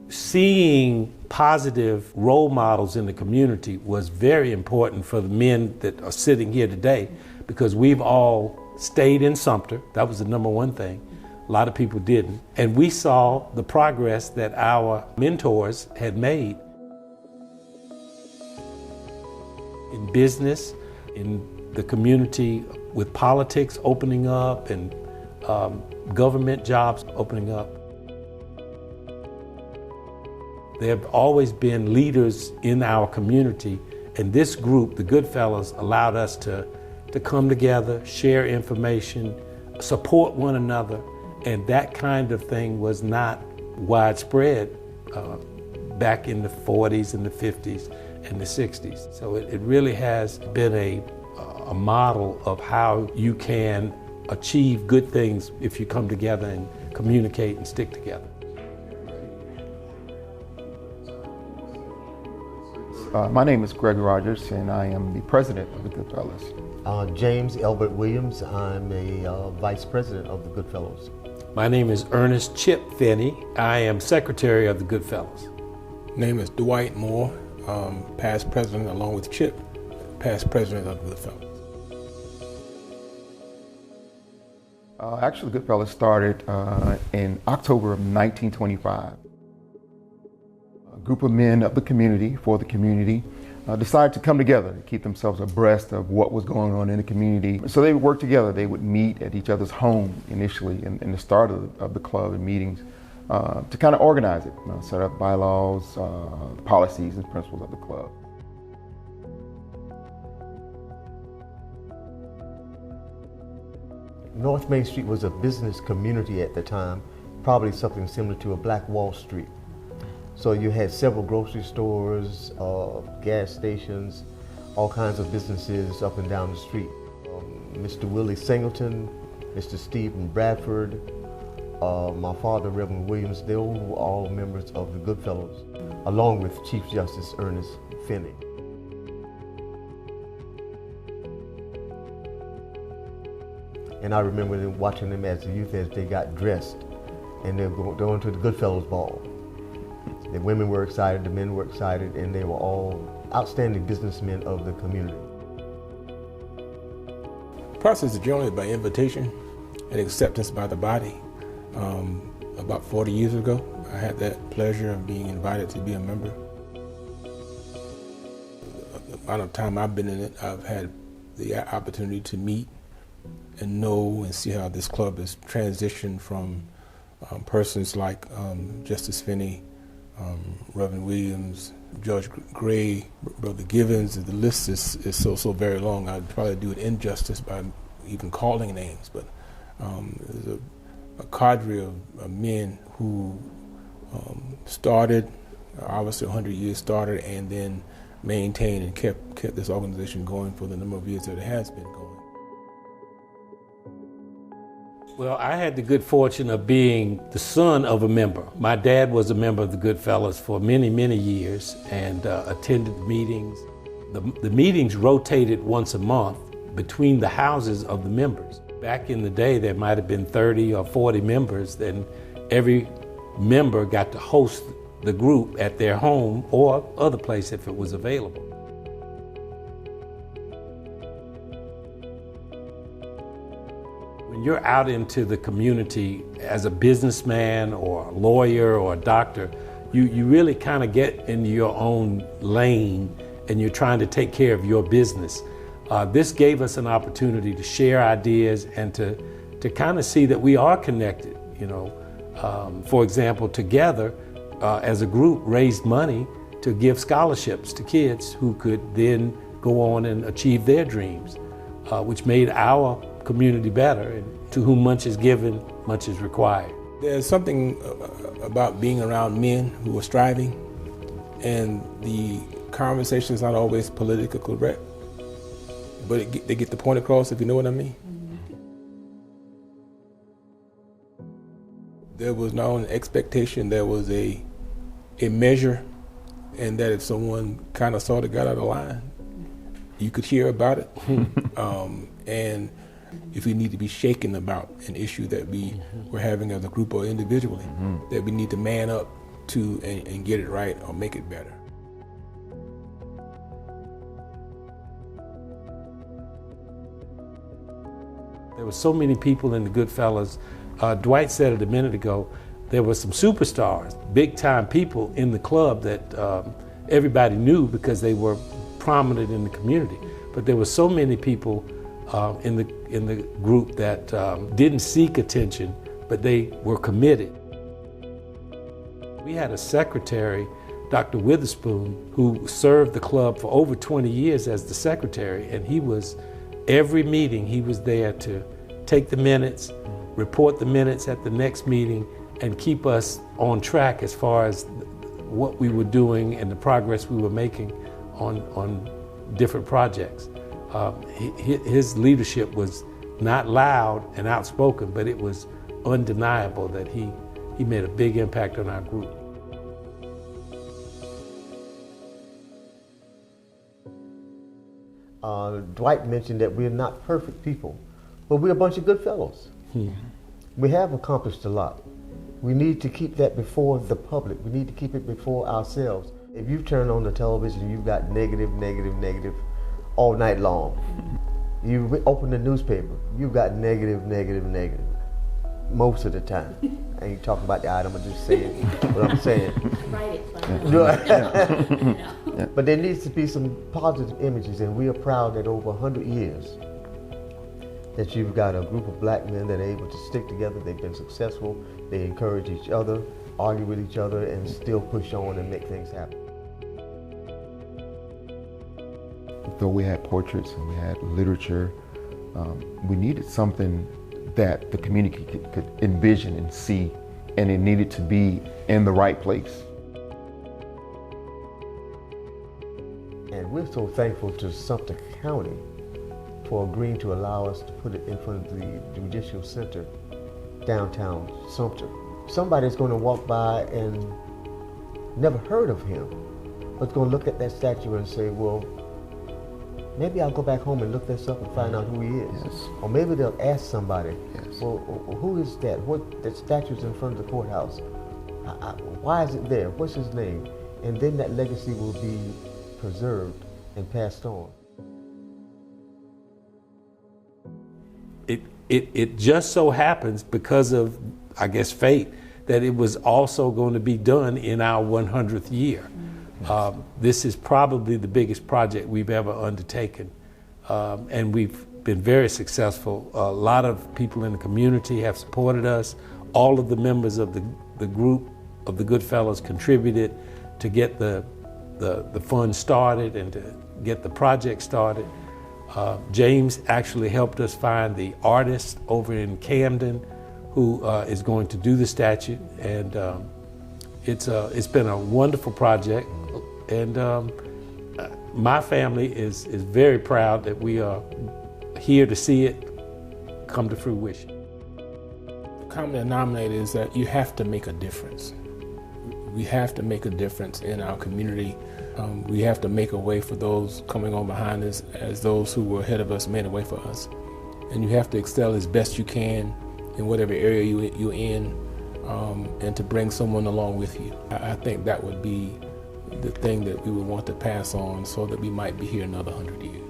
Seeing positive role models in the community was very important for the men that are sitting here today, because we've all stayed in Sumter. That was the number one thing. A lot of people didn't. And we saw the progress that our mentors had made in business, in the community, with politics opening up and government jobs opening up. There have always been leaders in our community, and this group, the Goodfellows, allowed us to come together, share information, support one another, and that kind of thing was not widespread back in the 40s and the 50s and the 60s. So it really has been a model of how you can achieve good things if you come together and communicate and stick together. My name is Greg Rogers, and I am the president of the Goodfellows. James Elbert Williams. I'm a vice president of the Goodfellows. My name is Ernest Chip Finney. I am secretary of the Goodfellows. Name is Dwight Moore, past president, along with Chip, past president of the Goodfellows. Actually, the Goodfellows started in October of 1925. A group of men of the community, for the community, decided to come together to keep themselves abreast of what was going on in the community. So they would work together. They would meet at each other's home initially in the start of the club and meetings to kind of organize it, set up bylaws, policies and principles of the club. North Main Street was a business community at the time, probably something similar to a Black Wall Street. So you had several grocery stores, gas stations, all kinds of businesses up and down the street. Mr. Willie Singleton, Mr. Stephen Bradford, my father, Reverend Williams, they were all members of the Goodfellows, along with Chief Justice Ernest Finney. And I remember them watching them as a youth as they got dressed, and they were going to the Goodfellows ball. The women were excited, the men were excited, and they were all outstanding businessmen of the community. The process is generally by invitation and acceptance by the body. About 40 years ago, I had that pleasure of being invited to be a member. The amount of time I've been in it, I've had the opportunity to meet and know and see how this club has transitioned from persons like Justice Finney, Reverend Williams, Judge Gray, Brother Givens. The list is so very long. I'd probably do it injustice by even calling names, but there's a cadre of men who started, obviously 100 years started, and then maintained and kept this organization going for the number of years that it has been going. Well, I had the good fortune of being the son of a member. My dad was a member of the Goodfellows for many, many years and attended meetings. The meetings rotated once a month between the houses of the members. Back in the day, there might have been 30 or 40 members, and every member got to host the group at their home or other place if it was available. When you're out into the community as a businessman or a lawyer or a doctor, you really kind of get into your own lane and you're trying to take care of your business. This gave us an opportunity to share ideas and to kind of see that we are connected. For example, together as a group raised money to give scholarships to kids who could then go on and achieve their dreams, which made our community better, and to whom much is given, much is required. There's something about being around men who are striving, and the conversation is not always politically correct, but they get the point across, if you know what I mean. There was not only an expectation, there was a measure, and that if someone kind of sort of got out of line, you could hear about it. And if we need to be shaken about an issue that we were having as a group or individually, that we need to man up to and get it right or make it better. There were so many people in the Goodfellows. Dwight said it a minute ago, there were some superstars, big time people in the club that everybody knew because they were prominent in the community. But there were so many people in the group that didn't seek attention, but they were committed. We had a secretary, Dr. Witherspoon, who served the club for over 20 years as the secretary, and he was, every meeting he was there to take the minutes, report the minutes at the next meeting, and keep us on track as far as what we were doing and the progress we were making on different projects. His leadership was not loud and outspoken, but it was undeniable that he made a big impact on our group. Dwight mentioned that we're not perfect people, but we're a bunch of good fellows. We have accomplished a lot. We need to keep that before the public. We need to keep it before ourselves. If you turn on the television, you've got negative, negative, negative all night long. You open the newspaper, you've got negative, negative, negative most of the time. I ain't talking about the item, I'm just saying what I'm saying. Write it. But there needs to be some positive images, and we are proud that over 100 years that you've got a group of black men that are able to stick together. They've been successful. They encourage each other, argue with each other, and still push on and make things happen. Though we had portraits and we had literature, we needed something that the community could envision and see, and it needed to be in the right place. And we're so thankful to Sumter County for agreeing to allow us to put it in front of the Judicial Center, downtown Sumter. Somebody's going to walk by and never heard of him, but going to look at that statue and say, well, maybe I'll go back home and look this up and find out who he is. Yes. Or maybe they'll ask somebody, Yes. well, who is that? That statue's in front of the courthouse. Why is it there? What's his name? And then that legacy will be preserved and passed on. It just so happens, because of, I guess, fate, that it was also going to be done in our 100th year. This is probably the biggest project we've ever undertaken, and we've been very successful. A lot of people in the community have supported us. All of the members of the group of the Goodfellows contributed to get the fund started and to get the project started. James actually helped us find the artist over in Camden who is going to do the statue, and it's been a wonderful project. And my family is very proud that we are here to see it come to fruition. The common denominator is that you have to make a difference. We have to make a difference in our community. We have to make a way for those coming on behind us, as those who were ahead of us made a way for us. And you have to excel as best you can in whatever area you're in, and to bring someone along with you. I think that would be the thing that we would want to pass on, so that we might be here another 100 years.